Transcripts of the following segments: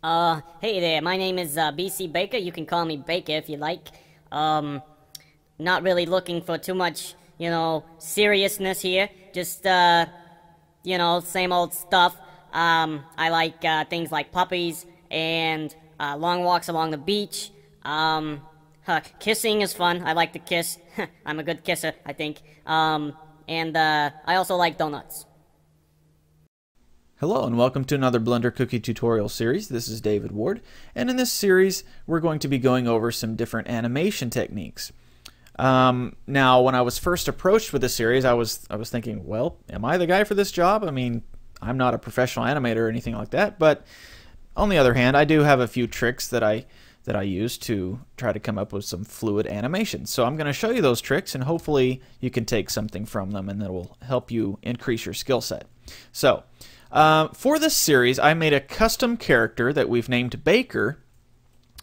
Hey there, my name is BC Baker. You can call me Baker if you like. Not really looking for too much, seriousness here. Just, same old stuff. I like things like puppies and long walks along the beach. Kissing is fun. I like to kiss. I'm a good kisser, I think. And I also like donuts. Hello and welcome to another Blender Cookie tutorial series. This is David Ward, and in this series we're going to be going over some different animation techniques. Now, when I was first approached with this series, I was thinking, well, am I the guy for this job? I mean, I'm not a professional animator or anything like that, but on the other hand, I do have a few tricks that I use to try to come up with some fluid animations. So I'm going to show you those tricks, and hopefully you can take something from them, and that will help you increase your skill set. So for this series, I made a custom character that we've named Baker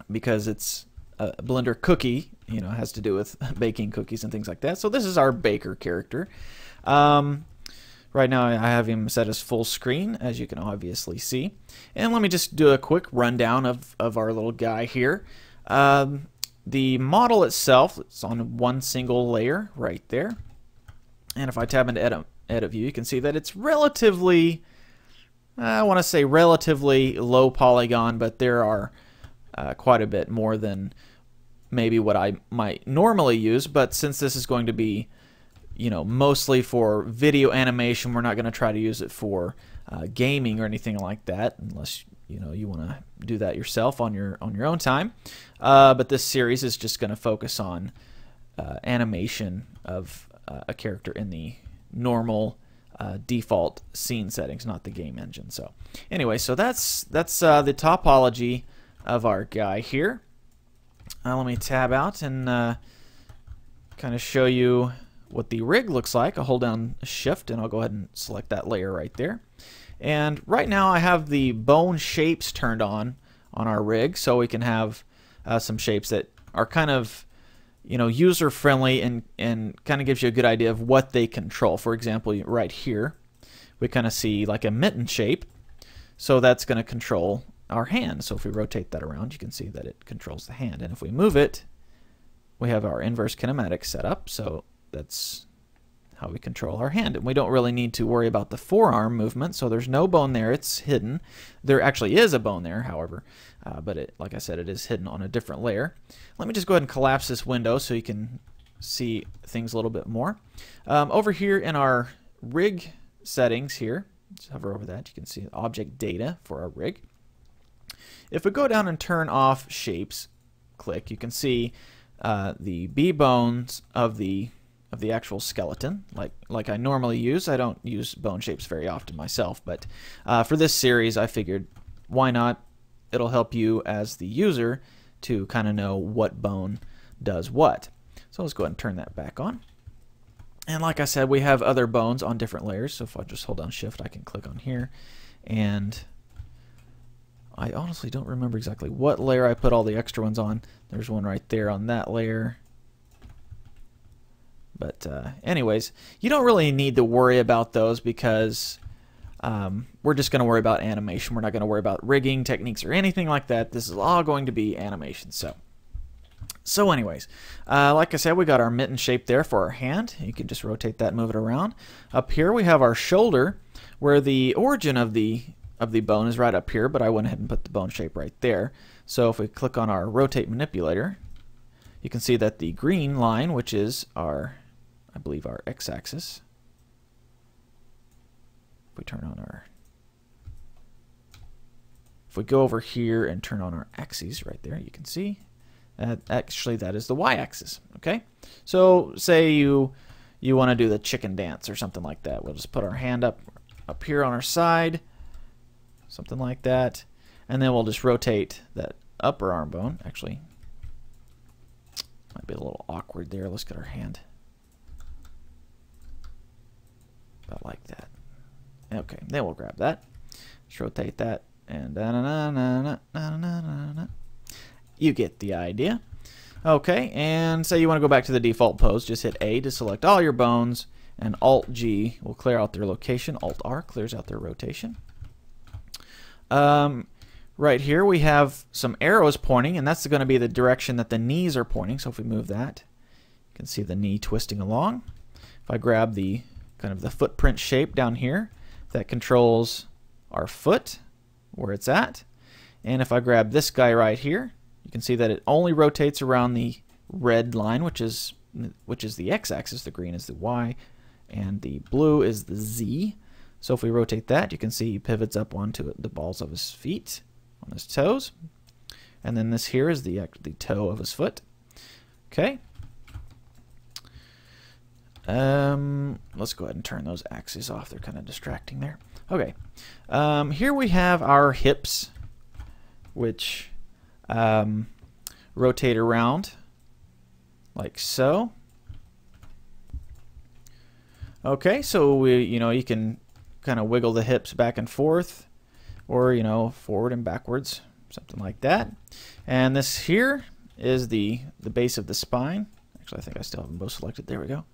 because it's a Blender cookie, it has to do with baking cookies and things like that. So this is our Baker character. Right now I have him set as full screen, as you can obviously see. And let me just do a quick rundown of our little guy here. The model itself is on one single layer right there. And if I tab into edit view, you can see that it's relatively, I want to say relatively low polygon, but there are quite a bit more than maybe what I might normally use. But since this is going to be, mostly for video animation, we're not going to try to use it for gaming or anything like that, unless you want to do that yourself on your own time. But this series is just going to focus on animation of a character in the normal default scene settings, not the game engine. So anyway, so that's the topology of our guy here. Let me tab out and kind of show you what the rig looks like. I'll hold down Shift and I'll go ahead and select that layer right there. And right now I have the bone shapes turned on our rig, so we can have some shapes that are kind of user friendly and kind of gives you a good idea of what they control. For example, right here we kind of see like a mitten shape, so that's going to control our hand. So if we rotate that around, you can see that it controls the hand, and if we move it, we have our inverse kinematics set up, so that's how we control our hand. And we don't really need to worry about the forearm movement, so there's no bone there, it's hidden. There actually is a bone there, however, but like I said, it is hidden on a different layer. Let me just go ahead and collapse this window so you can see things a little bit more. Over here in our rig settings here, just hover over that, you can see object data for our rig. If we go down and turn off shapes, click, you can see the B bones of the actual skeleton, like I normally use. I don't use bone shapes very often myself, but for this series I figured, why not? It'll help you as the user to kind of know what bone does what. So let's go ahead and turn that back on. And like I said, we have other bones on different layers, so if I just hold down Shift, I can click on here, and I honestly don't remember exactly what layer I put all the extra ones on. There's one right there on that layer. But anyways, you don't really need to worry about those because we're just going to worry about animation. We're not going to worry about rigging techniques or anything like that. This is all going to be animation. So anyways, like I said, we got our mitten shape there for our hand. You can just rotate that, move it around. Up here we have our shoulder, where the origin of the bone is right up here, but I went ahead and put the bone shape right there. So if we click on our rotate manipulator, you can see that the green line, which is our, I believe, our x-axis. If we go over here and turn on our axes right there, you can see actually that is the y-axis. Okay, so say you want to do the chicken dance or something like that. We'll just put our hand up here on our side, something like that, and then we'll just rotate that upper arm bone. Actually, might be a little awkward there. Let's get our hand about like that. Okay, then we'll grab that. Just rotate that, and you get the idea. Okay, and say you want to go back to the default pose, just hit A to select all your bones, and Alt-G will clear out their location. Alt-R clears out their rotation. right here we have some arrows pointing, and that's going to be the direction that the knees are pointing. So if we move that, you can see the knee twisting along. If I grab the kind of the footprint shape down here, that controls our foot, where it's at. And if I grab this guy right here, you can see that it only rotates around the red line, which is the x-axis, the green is the y, and the blue is the z. So if we rotate that, you can see he pivots up onto the balls of his feet, on his toes. And then this here is the toe of his foot. Okay. Let's go ahead and turn those axes off. They're kind of distracting there. Okay. Here we have our hips, which rotate around like so. Okay, so you can kind of wiggle the hips back and forth, or forward and backwards, something like that. And this here is the base of the spine. Actually, I think I still have them both selected. There we go.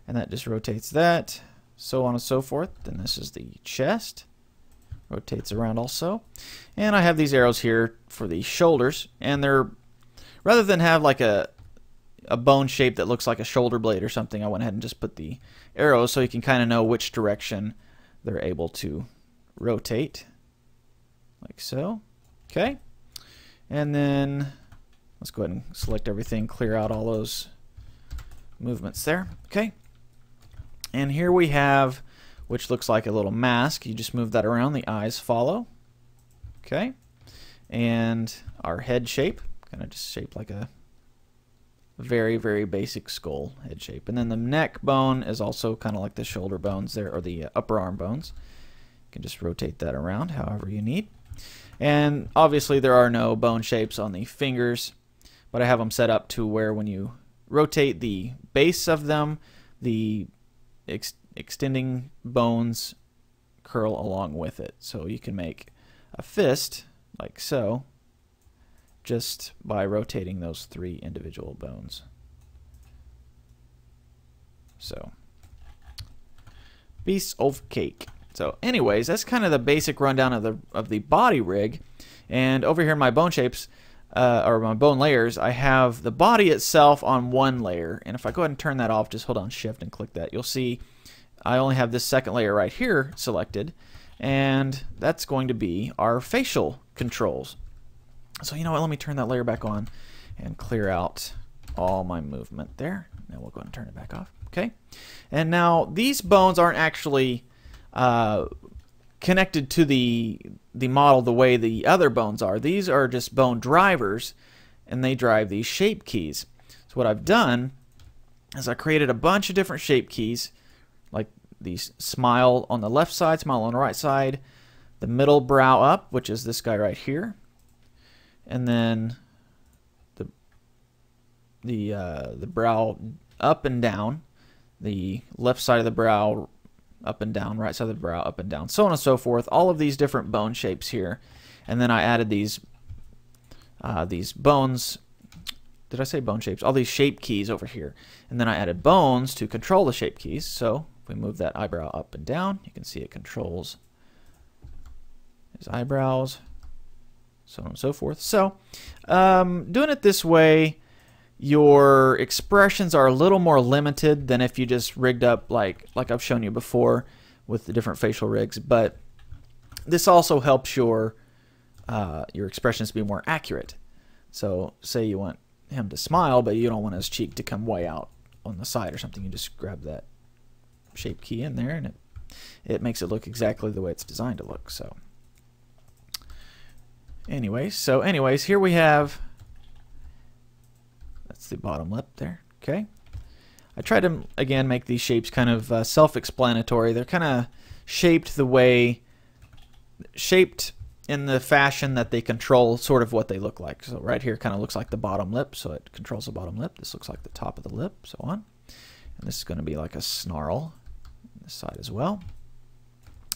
And that just rotates that, so on and so forth. Then this is the chest, rotates around also. And I have these arrows here for the shoulders, and they're, rather than have like a bone shape that looks like a shoulder blade or something, I went ahead and just put the arrows so you can kind of know which direction they're able to rotate, like so. Okay, and then let's go ahead and select everything, clear out all those movements there. Okay, and here we have, which looks like a little mask. You just move that around, the eyes follow. Okay, and our head shape, kind of just shaped like a very, very basic skull head shape. And then the neck bone is also kind of like the shoulder bones there, or the upper arm bones. You can just rotate that around however you need. And obviously there are no bone shapes on the fingers, but I have them set up to where when you rotate the base of them, the extending bones curl along with it. So you can make a fist like so, just by rotating those three individual bones. So, piece of cake. So anyways, that's kind of the basic rundown of the body rig. And over here in my bone shapes, or my bone layers, I have the body itself on one layer. And if I go ahead and turn that off, just hold on Shift and click that, you'll see I only have this second layer right here selected. And that's going to be our facial controls. So you know what, let me turn that layer back on and clear out all my movement there. Now we'll go ahead and turn it back off. Okay, and now these bones aren't actually connected to the model the way the other bones are. These are just bone drivers, and they drive these shape keys. So what I've done is I created a bunch of different shape keys, like the smile on the left side, smile on the right side, the middle brow up, which is this guy right here, and then the brow up and down, the left side of the brow up and down, right side of the brow up and down, so on and so forth. All of these different bone shapes here, and then I added these bones. Did I say bone shapes? All these shape keys over here, and then I added bones to control the shape keys. So if we move that eyebrow up and down, you can see it controls his eyebrows, so on and so forth. So doing it this way, your expressions are a little more limited than if you just rigged up like I've shown you before with the different facial rigs. But this also helps your expressions to be more accurate. So say you want him to smile, but you don't want his cheek to come way out on the side or something. You just grab that shape key in there, and it makes it look exactly the way it's designed to look. So anyways, here we have, that's the bottom lip there. Okay, I tried to again make these shapes kind of self-explanatory. They're kind of shaped in the fashion that they control sort of what they look like. So right here kind of looks like the bottom lip, so it controls the bottom lip. This looks like the top of the lip, so on. And this is going to be like a snarl on this side as well.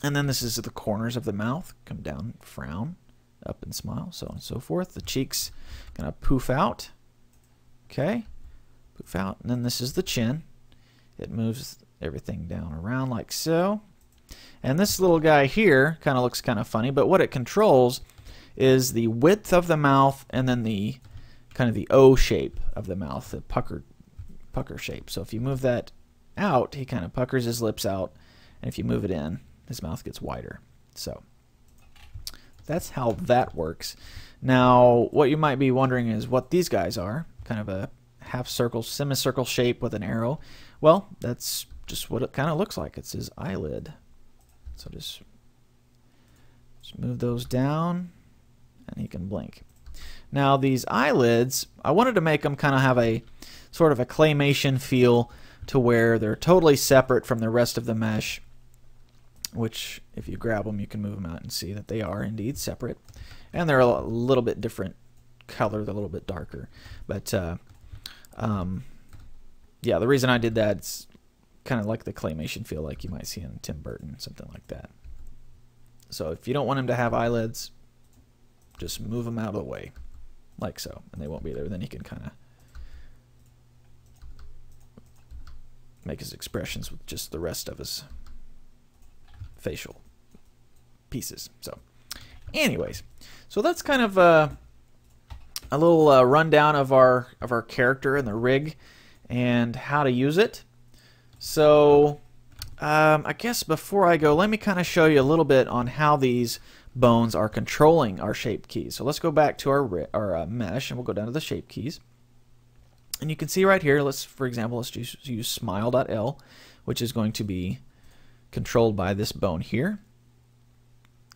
And then this is the corners of the mouth, come down, frown, up and smile, so on and so forth. The cheeks going to poof out. Okay, poof out. And then this is the chin. It moves everything down around like so. And this little guy here kind of looks kind of funny, but what it controls is the width of the mouth and then the kind of the O shape of the mouth, the pucker shape. So if you move that out, he kind of puckers his lips out, and if you move it in, his mouth gets wider. So that's how that works. Now, what you might be wondering is what these guys are, kind of a half circle, semicircle shape with an arrow. Well, that's just what it kind of looks like. It's his eyelid. So just move those down, and he can blink. Now, these eyelids, I wanted to make them kind of have a sort of a claymation feel to where they're totally separate from the rest of the mesh, which if you grab them, you can move them out and see that they are indeed separate. And they're a little bit different color, they're a little bit darker. But yeah, the reason I did that is kind of like the claymation feel like you might see in Tim Burton, something like that. So if you don't want him to have eyelids, just move them out of the way, like so, and they won't be there. Then he can kind of make his expressions with just the rest of his facial pieces. So anyways, so that's kind of a little rundown of our character and the rig and how to use it. So I guess before I go, let me kind of show you a little bit on how these bones are controlling our shape keys. So let's go back to our mesh, and we'll go down to the shape keys. And you can see right here, for example, let's just use smile.l, which is going to be controlled by this bone here.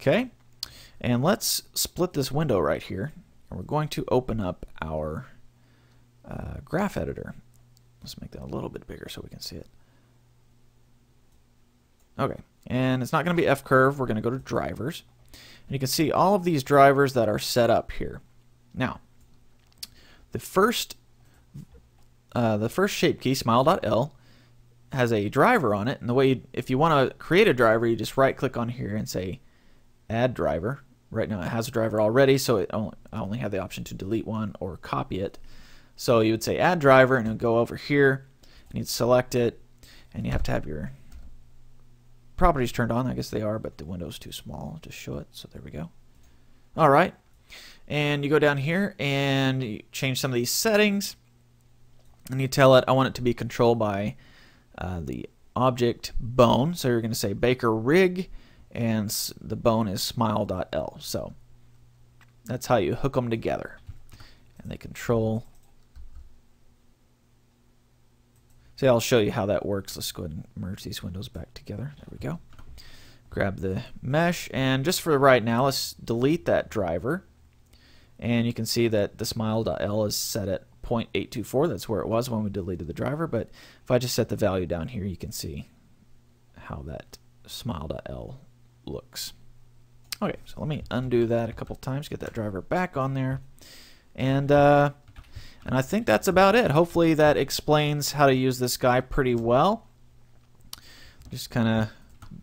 Okay, and let's split this window right here, and we're going to open up our graph editor. Let's make that a little bit bigger so we can see it. Okay, and it's not going to be F-curve. We're going to go to drivers, and you can see all of these drivers that are set up here. Now, the first shape key, smile.l, has a driver on it, and the way if you want to create a driver, you just right-click on here and say Add Driver. Right now, it has a driver already, so I only have the option to delete one or copy it. So you would say Add Driver, and it'll go over here, and you'd select it, and you have to have your properties turned on. I guess they are, but the window's too small to show it, so there we go. All right, and you go down here and you change some of these settings, and you tell it I want it to be controlled by the object bone. So you're going to say Baker rig, and the bone is smile.l. So that's how you hook them together, and they control. So I'll show you how that works. Let's go ahead and merge these windows back together. There we go. Grab the mesh, and just for right now, let's delete that driver. And you can see that the smile.l is set at 0.824. That's where it was when we deleted the driver. But if I just set the value down here, you can see how that smile.l looks. Okay, so let me undo that a couple times, get that driver back on there. And I think that's about it. Hopefully that explains how to use this guy pretty well. Just kind of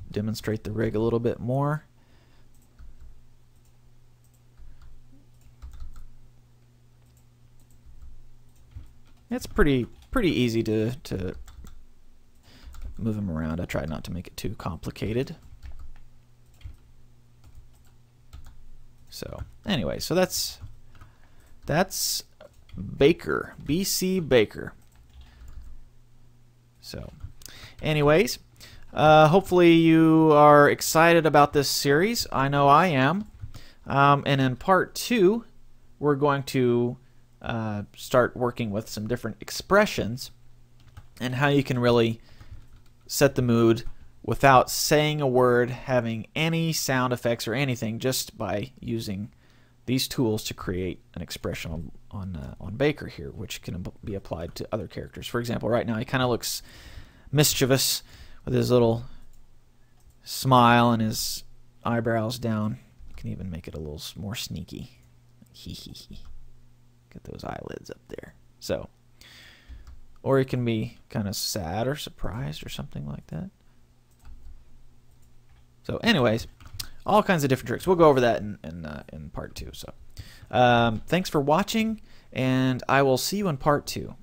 demonstrate the rig a little bit more. It's pretty easy to move him around. I tried not to make it too complicated. So anyway, so that's Baker, BC Baker. So anyways, hopefully you are excited about this series. I know I am. And in part 2, we're going to start working with some different expressions and how you can really set the mood without saying a word, having any sound effects or anything, just by using these tools to create an expression on Baker here, which can be applied to other characters. For example, right now he kind of looks mischievous with his little smile and his eyebrows down. You can even make it a little more sneaky. Hee hee hee. Get those eyelids up there. So, or he can be kind of sad or surprised or something like that. So anyways, all kinds of different tricks. We'll go over that in part 2. So thanks for watching, and I will see you in part 2.